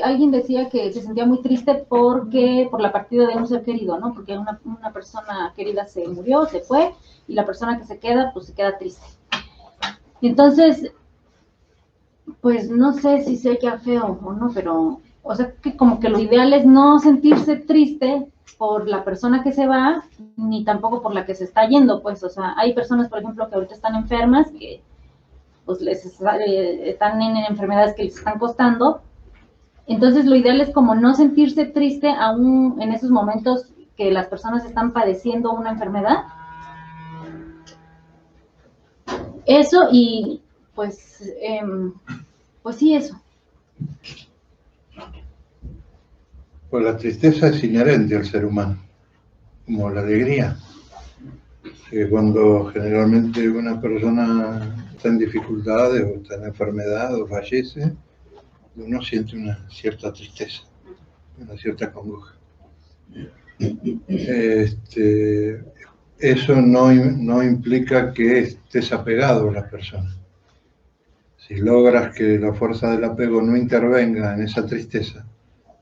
alguien decía que se sentía muy triste por la partida de un ser querido, ¿no? Porque una persona querida se murió, se fue, y la persona que se queda, pues se queda triste. Entonces, pues no sé si sea feo o no, pero, o sea, que como que lo ideal es no sentirse triste por la persona que se va, ni tampoco por la que se está yendo, pues, o sea, hay personas, por ejemplo, que ahorita están enfermas, que pues están en enfermedades que les están costando. Entonces lo ideal es como no sentirse triste aún en esos momentos que las personas están padeciendo una enfermedad. Eso y pues, pues sí, eso. Pues la tristeza es inherente al ser humano, como la alegría. Cuando generalmente una persona está en dificultades o está en enfermedad o fallece, uno siente una cierta tristeza, una cierta congoja. Eso no implica que estés apegado a la persona. Si logras que la fuerza del apego no intervenga en esa tristeza,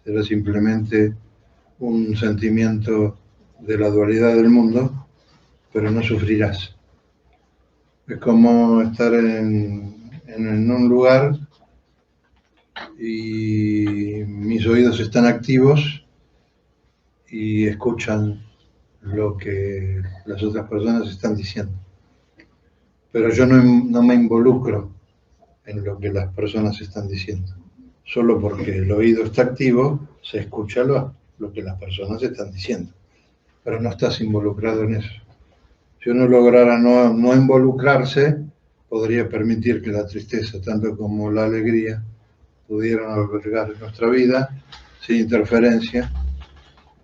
será simplemente un sentimiento de la dualidad del mundo, pero no sufrirás. Es como estar en un lugar y mis oídos están activos y escuchan lo que las otras personas están diciendo. Pero yo no me involucro en lo que las personas están diciendo. Solo porque el oído está activo, se escucha lo que las personas están diciendo. Pero no estás involucrado en eso. Si uno lograra no involucrarse, podría permitir que la tristeza, tanto como la alegría, pudieran albergar nuestra vida sin interferencia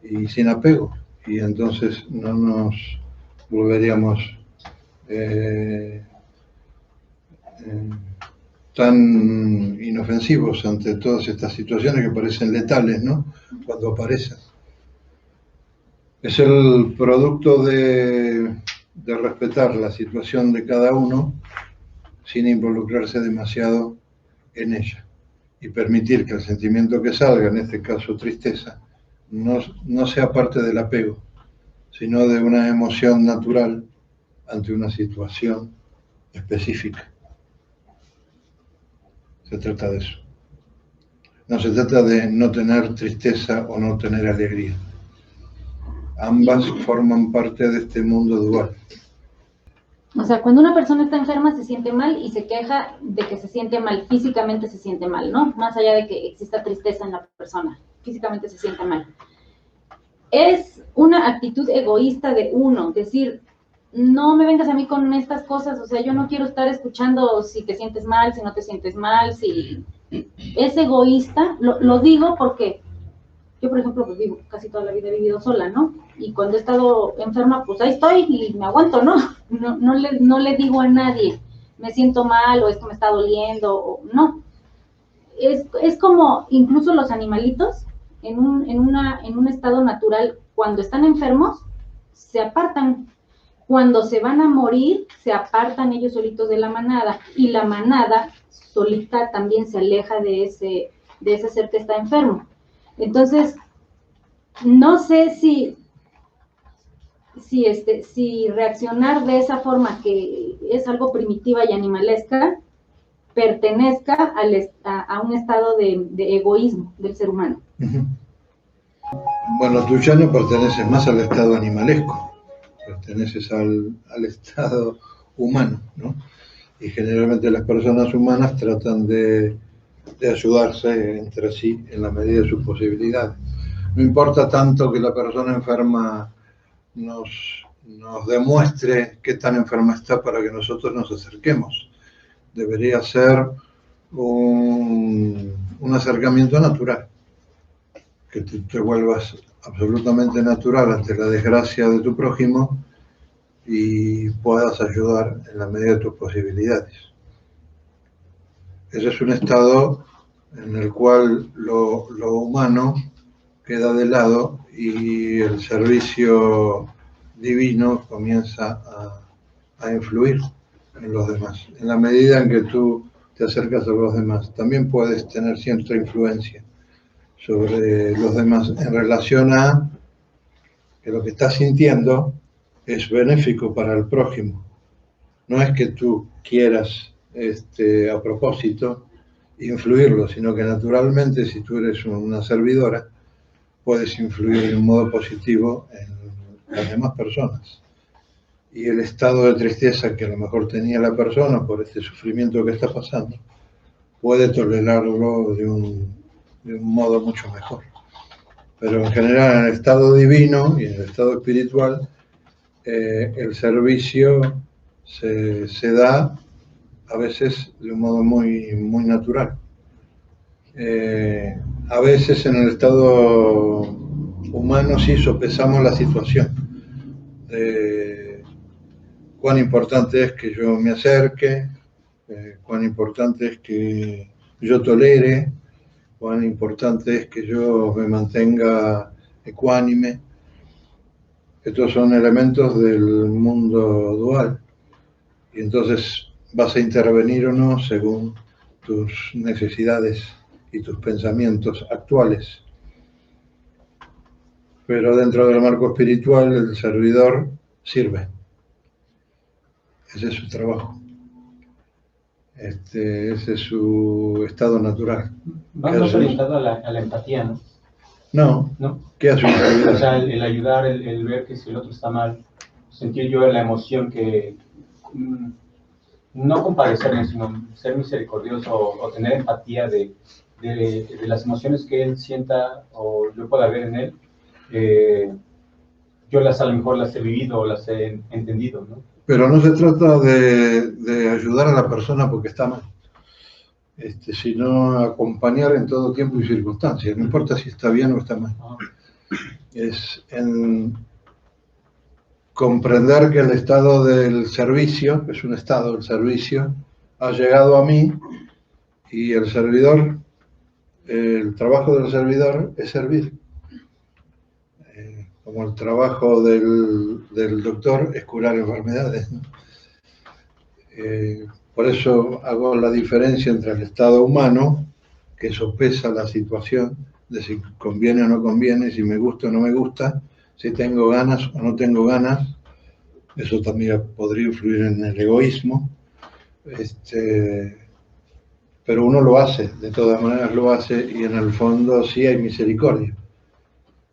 y sin apego. Y entonces no nos volveríamos tan inofensivos ante todas estas situaciones que parecen letales, ¿no? Cuando aparecen. Es el producto de respetar la situación de cada uno sin involucrarse demasiado en ella y permitir que el sentimiento que salga, en este caso tristeza, no sea parte del apego, sino de una emoción natural ante una situación específica. Se trata de eso. No se trata de no tener tristeza o no tener alegría. Ambas forman parte de este mundo dual. O sea, cuando una persona está enferma se siente mal y se queja de que se siente mal, físicamente se siente mal, ¿no? Más allá de que exista tristeza en la persona, físicamente se siente mal. Es una actitud egoísta de uno, decir, no me vengas a mí con estas cosas, o sea, yo no quiero estar escuchando si te sientes mal, si no te sientes mal, si es egoísta, lo digo porque yo, por ejemplo, pues vivo, casi toda la vida he vivido sola, ¿no? Y cuando he estado enferma, pues ahí estoy y me aguanto, ¿no? No le digo a nadie, me siento mal o esto me está doliendo, o no. Es como incluso los animalitos, en un estado natural, cuando están enfermos, se apartan. Cuando se van a morir, se apartan ellos solitos de la manada y la manada solita también se aleja de ese ser que está enfermo. Entonces, no sé si reaccionar de esa forma, que es algo primitiva y animalesca, pertenezca a un estado de egoísmo del ser humano. Bueno, tú ya no perteneces más al estado animalesco, perteneces al estado humano, ¿no? Y generalmente las personas humanas tratan de ayudarse entre sí en la medida de sus posibilidades. No importa tanto que la persona enferma nos demuestre qué tan enferma está para que nosotros nos acerquemos. Debería ser un acercamiento natural, que te vuelvas absolutamente natural ante la desgracia de tu prójimo y puedas ayudar en la medida de tus posibilidades. Ese es un estado en el cual lo humano queda de lado y el servicio divino comienza a influir en los demás. En la medida en que tú te acercas a los demás, también puedes tener cierta influencia sobre los demás en relación a que lo que estás sintiendo es benéfico para el prójimo. No es que tú quieras a propósito influirlo, sino que naturalmente, si tú eres una servidora, puedes influir de un modo positivo en las demás personas. Y el estado de tristeza que a lo mejor tenía la persona por este sufrimiento que está pasando, puede tolerarlo de un modo mucho mejor. Pero en general, en el estado divino y en el estado espiritual, el servicio se da a veces de un modo muy, muy natural. A veces en el estado humano sí sopesamos la situación de cuán importante es que yo me acerque, cuán importante es que yo tolere, cuán importante es que yo me mantenga ecuánime. Estos son elementos del mundo dual y entonces vas a intervenir o no según tus necesidades y tus pensamientos actuales. Pero dentro del marco espiritual el servidor sirve. Ese es su trabajo. Ese es su estado natural. Va más orientado a la empatía, ¿no? No. ¿Qué hace un servidor? O sea, el ayudar, el ver que si el otro está mal, sentir yo la emoción que... no compadecer, sino ser misericordioso o tener empatía de las emociones que él sienta o yo pueda ver en él. Yo a lo mejor las he vivido o las he entendido, ¿no? Pero no se trata de ayudar a la persona porque está mal, sino acompañar en todo tiempo y circunstancia, no importa si está bien o está mal. Es en comprender que el estado del servicio, es un estado del servicio, ha llegado a mí y el servidor, el trabajo del servidor es servir. Como el trabajo del doctor es curar enfermedades, ¿no? Por eso hago la diferencia entre el estado humano, que sopesa la situación de si conviene o no conviene, si me gusta o no me gusta, si tengo ganas o no tengo ganas. Eso también podría influir en el egoísmo. Pero uno lo hace, de todas maneras lo hace, y en el fondo sí hay misericordia.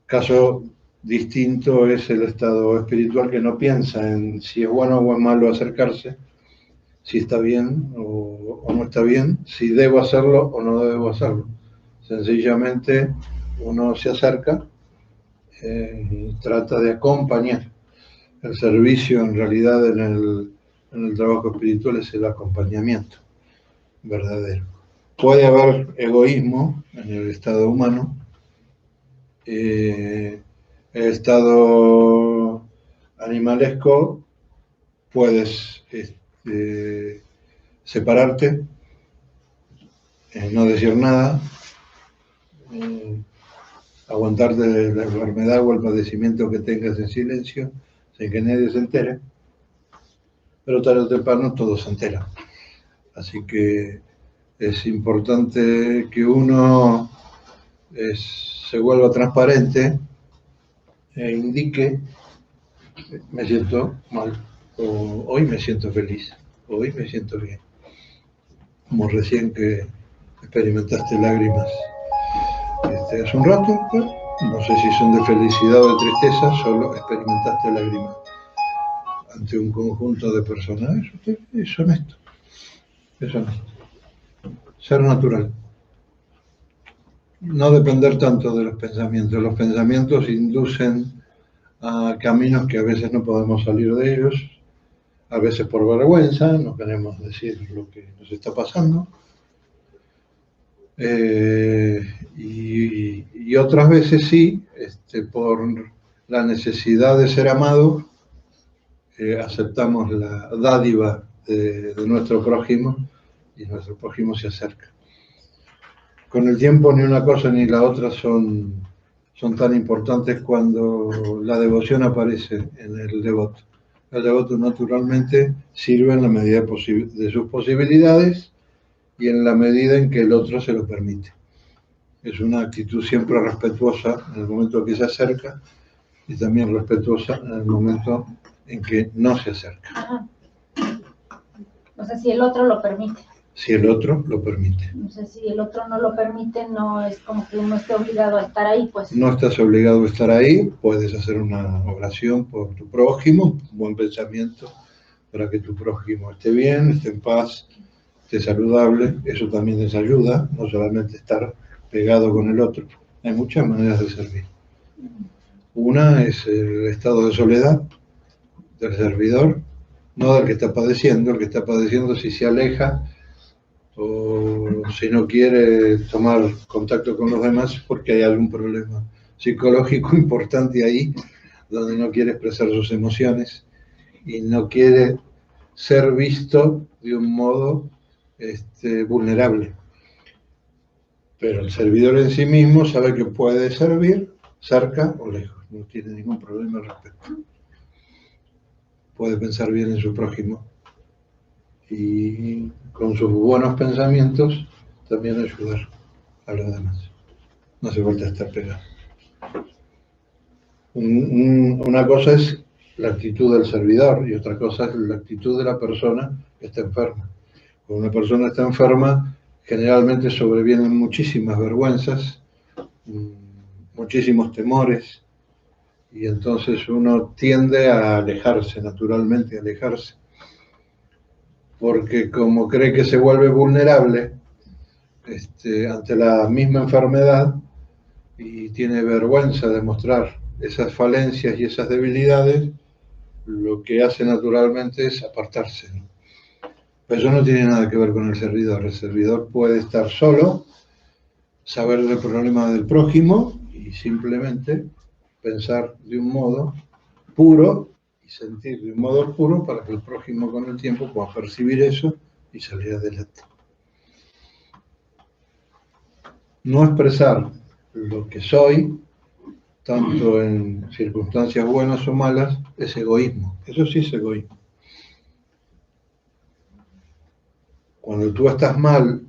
Caso distinto es el estado espiritual, que no piensa en si es bueno o es malo acercarse, si está bien o no está bien, si debo hacerlo o no debo hacerlo. Sencillamente uno se acerca y trata de acompañar. El servicio en realidad en el trabajo espiritual es el acompañamiento verdadero. Puede haber egoísmo en el estado humano. El estado animalesco puedes separarte, no decir nada, aguantarte la enfermedad o el padecimiento que tengas en silencio, sin que nadie se entere, pero tarde o temprano todo se entera. Así que es importante que uno se vuelva transparente e indique: me siento mal, o hoy me siento feliz, hoy me siento bien. Como recién que experimentaste lágrimas hace un rato, pues, no sé si son de felicidad o de tristeza, solo experimentaste lágrimas ante un conjunto de personas. Es honesto, es honesto. Ser natural. No depender tanto de los pensamientos. Los pensamientos inducen a caminos que a veces no podemos salir de ellos, a veces por vergüenza, no queremos decir lo que nos está pasando, y otras veces sí, por la necesidad de ser amado, aceptamos la dádiva de nuestro prójimo y nuestro prójimo se acerca. Con el tiempo ni una cosa ni la otra son tan importantes cuando la devoción aparece en el devoto. El devoto naturalmente sirve en la medida de sus posibilidades y en la medida en que el otro se lo permite. es una actitud siempre respetuosa en el momento que se acerca y también respetuosa en el momento en que no se acerca. Ajá. O sea, si el otro lo permite. Si el otro lo permite. O sea, si el otro no lo permite, no es como que uno esté obligado a estar ahí, pues. No estás obligado a estar ahí, puedes hacer una oración por tu prójimo, un buen pensamiento para que tu prójimo esté bien, esté en paz, esté saludable. Eso también les ayuda, no solamente estar pegado con el otro. Hay muchas maneras de servir. Una es el estado de soledad del servidor, no del que está padeciendo. El que está padeciendo, si se aleja o si no quiere tomar contacto con los demás, porque hay algún problema psicológico importante ahí, donde no quiere expresar sus emociones y no quiere ser visto de un modo vulnerable. Pero el servidor en sí mismo sabe que puede servir cerca o lejos, no tiene ningún problema al respecto. Puede pensar bien en su prójimo y con sus buenos pensamientos también ayudar a los demás. No hace falta estar pegado. Una cosa es la actitud del servidor y otra cosa es la actitud de la persona que está enferma. Cuando una persona está enferma, generalmente sobrevienen muchísimas vergüenzas, muchísimos temores, y entonces uno tiende a alejarse, naturalmente a alejarse, porque como cree que se vuelve vulnerable ante la misma enfermedad y tiene vergüenza de mostrar esas falencias y esas debilidades, lo que hace naturalmente es apartarse, ¿no? Pero eso no tiene nada que ver con el servidor. El servidor puede estar solo, saber del problema del prójimo y simplemente pensar de un modo puro y sentir de un modo puro para que el prójimo con el tiempo pueda percibir eso y salir adelante. No expresar lo que soy, tanto en circunstancias buenas o malas, es egoísmo. Eso sí es egoísmo. Cuando tú estás mal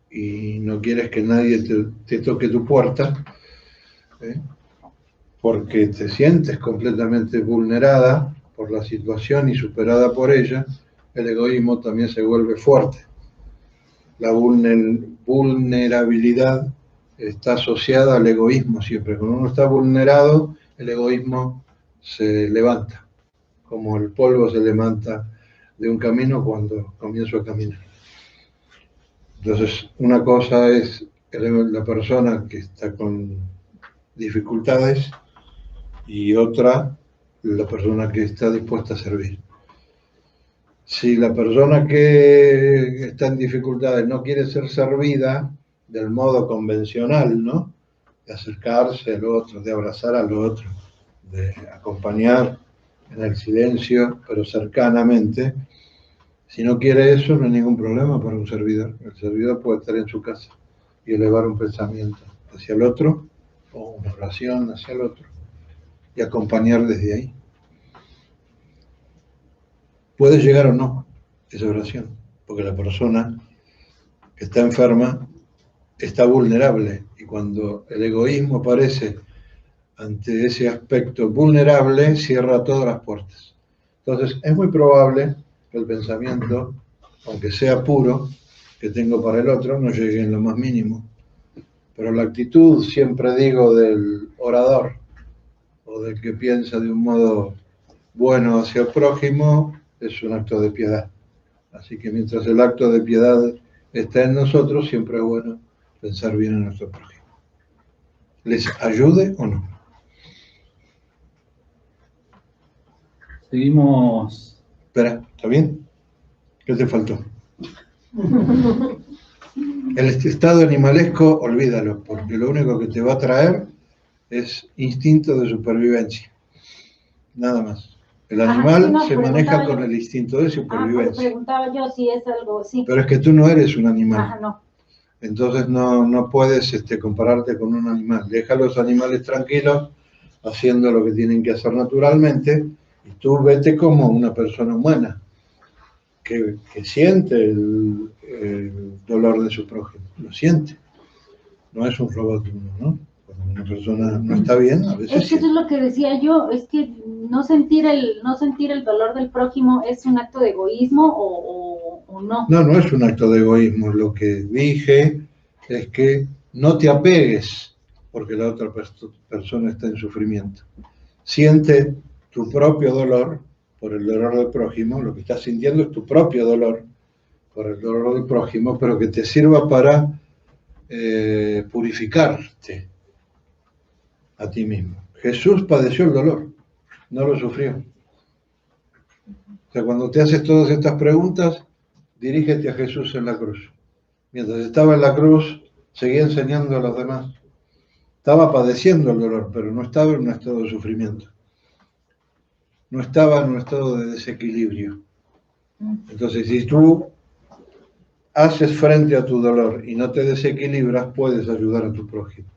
y no quieres que nadie te toque tu puerta, porque te sientes completamente vulnerada por la situación y superada por ella, el egoísmo también se vuelve fuerte. La vulnerabilidad está asociada al egoísmo siempre. Cuando uno está vulnerado, el egoísmo se levanta, como el polvo se levanta de un camino cuando comienzo a caminar. Entonces, una cosa es la persona que está con dificultades y otra, la persona que está dispuesta a servir. Si la persona que está en dificultades no quiere ser servida del modo convencional, ¿no? De acercarse al otro, de abrazar al otro, de acompañar en el silencio, pero cercanamente, si no quiere eso, no hay ningún problema para un servidor. El servidor puede estar en su casa y elevar un pensamiento hacia el otro, o una oración hacia el otro, y acompañar desde ahí. Puede llegar o no esa oración, porque la persona que está enferma está vulnerable, y cuando el egoísmo aparece ante ese aspecto vulnerable, cierra todas las puertas. Entonces, es muy probable que el pensamiento, aunque sea puro, que tengo para el otro, no llegue en lo más mínimo. Pero la actitud, siempre digo, del orador, o del que piensa de un modo bueno hacia el prójimo, es un acto de piedad. Así que mientras el acto de piedad está en nosotros, siempre es bueno pensar bien en nuestro prójimo. ¿Les ayude o no? Seguimos. Espera, ¿está bien? ¿Qué te faltó? El estado animalesco, olvídalo, porque lo único que te va a traer es instinto de supervivencia. Nada más. El animal sí, no, se maneja con yo. el instinto de supervivencia. Preguntaba yo si es algo, sí. Pero es que tú no eres un animal. Ajá, no. Entonces no puedes compararte con un animal. Deja a los animales tranquilos, haciendo lo que tienen que hacer naturalmente, y tú vete como una persona humana, que siente el dolor de su prójimo, lo siente. no es un robot uno, ¿no? Cuando una persona no está bien, a veces Es que eso es lo que decía yo, es que no sentir el dolor del prójimo es un acto de egoísmo o no. No, no es un acto de egoísmo. Lo que dije es que no te apegues porque la otra persona está en sufrimiento. Siente tu propio dolor por el dolor del prójimo, lo que estás sintiendo es tu propio dolor por el dolor del prójimo, pero que te sirva para purificarte a ti mismo. Jesús padeció el dolor, no lo sufrió. O sea, cuando te haces todas estas preguntas, dirígete a Jesús en la cruz. Mientras estaba en la cruz, seguía enseñando a los demás. Estaba padeciendo el dolor, pero no estaba en un estado de sufrimiento. No estaba en un estado de desequilibrio. Entonces, si tú haces frente a tu dolor y no te desequilibras, puedes ayudar a tu prójimo.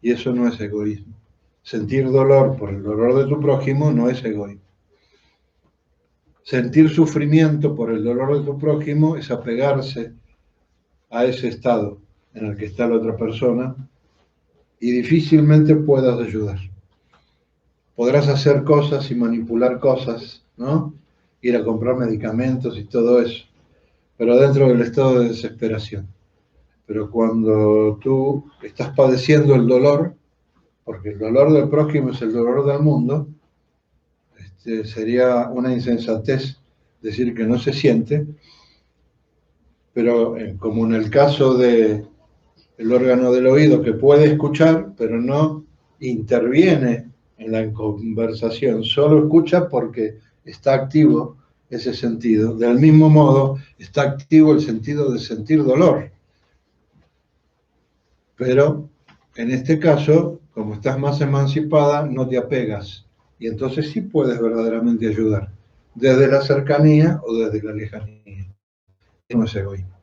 Y eso no es egoísmo. Sentir dolor por el dolor de tu prójimo no es egoísmo. Sentir sufrimiento por el dolor de tu prójimo es apegarse a ese estado en el que está la otra persona y difícilmente puedas ayudar. Podrás hacer cosas y manipular cosas, ¿no? Ir a comprar medicamentos y todo eso, pero dentro del estado de desesperación. Pero cuando tú estás padeciendo el dolor, porque el dolor del prójimo es el dolor del mundo, sería una insensatez decir que no se siente, pero como en el caso del órgano del oído que puede escuchar, pero no interviene en la conversación, solo escucha porque está activo ese sentido. Del mismo modo, está activo el sentido de sentir dolor. Pero en este caso, como estás más emancipada, no te apegas. Y entonces sí puedes verdaderamente ayudar, desde la cercanía o desde la lejanía. No es egoísmo.